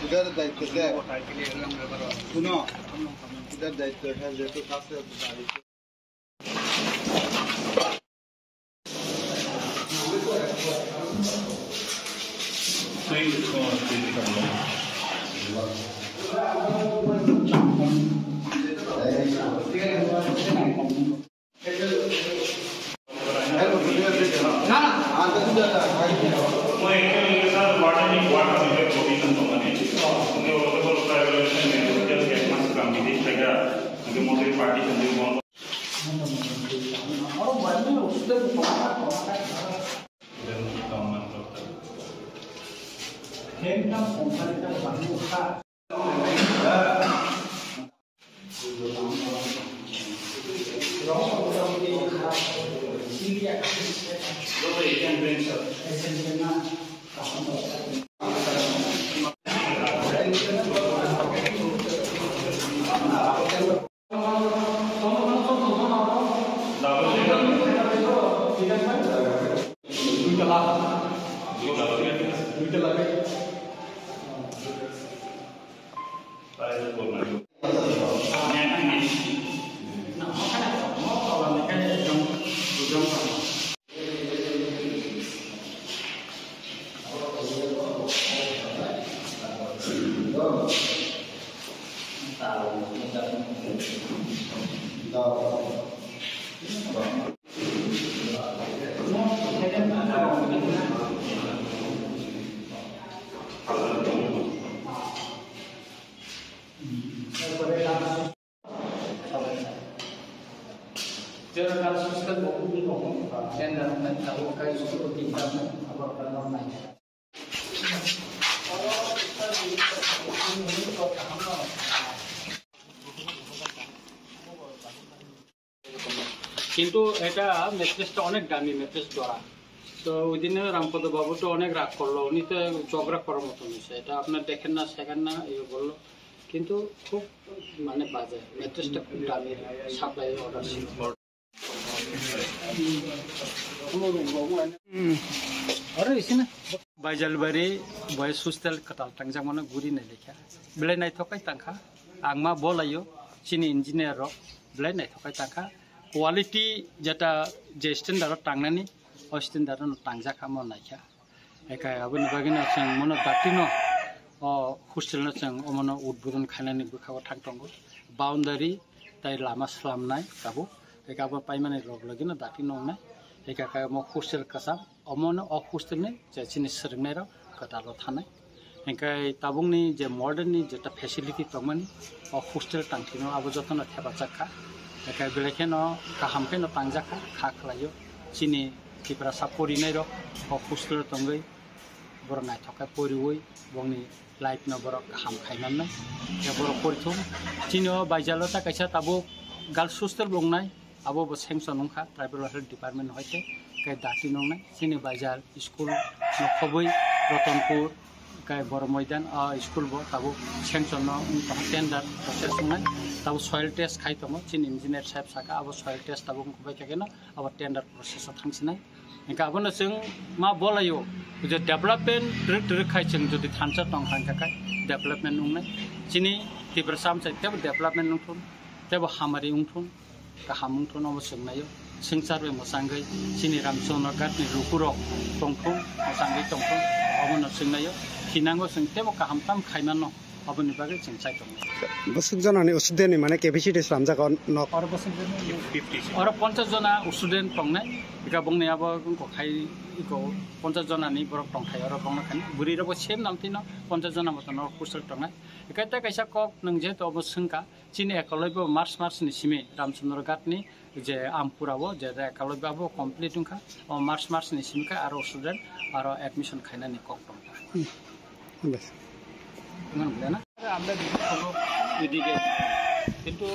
इधर दायित्व सुनो इधर दायित्व है जेतो खास কিন্তু এটা মেট্রেসটা অনেক দামি মেট্রেস দেওয়া তো ওই দিনে রামপদ বাবু তো অনেক রাগ করলো উনি তো ঝগড়া করার মতো হয়েছে এটা আপনার দেখেন না শেখেন না এই বললো কিন্তু খুব মানে বাজে মেট্রেসটা খুব দামি সাপ্লাই অর্ডার ছিল আরে এসে বাইজালবাড়ি বয়স সুস্থল কাটাল টাংজাং মানে গুরি নাই লেখা বেলাই নাই থকাই টাংখা आंमा बोलायो चिनी इंजिनियर बेलाय नाय थकाय टांखा क्वालिटी जेटा जे स्टैंडार्ड टांगनानि ओ स्टैंडार्ड टांजाखामो नायखा एका आबनि बागिना जों मनो दाटिनो ओ हस्टेलनो जों अमनो उद्बोधन खायनानि बुखाव थांतंगो बाउंडारि ताय लामा स्लामनाय काबो एकाबो पाइमाने लग लगेनो दाटिनो नाय एका का मो हस्टेल कासा अमनो अ हस्टेलनि जे चिनि सोलोंनाय र कतालो थानाय एंकाय ताबुंनि जे मॉडर्ननि जेटा फेसिलिटी तमनि अ हस्टेल टांथिनो आबो जतन थेबाचाखा एकाय बेलेखेनो गाहामखेनो टांजाखा खाखलायो चिनि किप्रा सापरिनाय र अ हस्टेल तंगै बर नायथका परिवै बंनि लाइफ न बर गाहाम खायनानै जे बर परिथुम चिनो बायजालता कायसा ताबो गर्ल्स हस्टेल बंनाय आबो बो सेंसन नंखा ट्राइबल हेल्थ डिपार्टमेंट होयते काय दाति नंनाय चिनि बायजाल स्कूल नखबै रतनपुर काय बर मैदान स्कूल बो ताबो सेंसन न टेंडर प्रोसेस नंनाय ताबो सॉइल टेस्ट खायतमो चिनि इंजिनियर साहेब साका आबो सॉइल टेस्ट ताबो खुबाय थाकेनो आबो टेंडर प्रोसेस थांसिनाय एका आबोनो जों मा बोलायो जे डेभलपमेंट द्रु खायचों जुदि थानसा दं थांखाय डेभलपमेंट नंनाय चिनि तिब्रा सामसाय तेबो डेभलपमेंट नंथुन तेबो हामारि उंथुन गाहामुंथुन अबो सोंनायो सिंसारबे मोसांगै चिनि रामचंद्र गातनि रुकुरक दंथुन मोसांगै दंथुन अबोनो सोंनायो खिनांगो जों तेबो गाहामताम खायमानो अबोनि बागै जों सायथं बसुक जनानि स्टुडेन्टनि माने केपेसिटी सामजागो न और बसुक 50 और 50 जना स्टुडेन्ट दंनाय इका बंनायाबो गखाय इको 50 जनानि बरक दंखाय और बंना खानि बुरिराबो सेम नामथिनो 50 जना मतन हस्टेल दंनाय इकायता कायसा कक नों जे तो बसुंका चिनि एकलयबो मार्च नि सिमे रामचंद्र गातनि जे आमपुराबो जे एकलयबाबो कमप्लीट उंखा मार्च नि सिमका आरो स्टुडेन्ट आरो एडमिशन खायनानि कक दंखा बस আমরা দিকে কিন্তু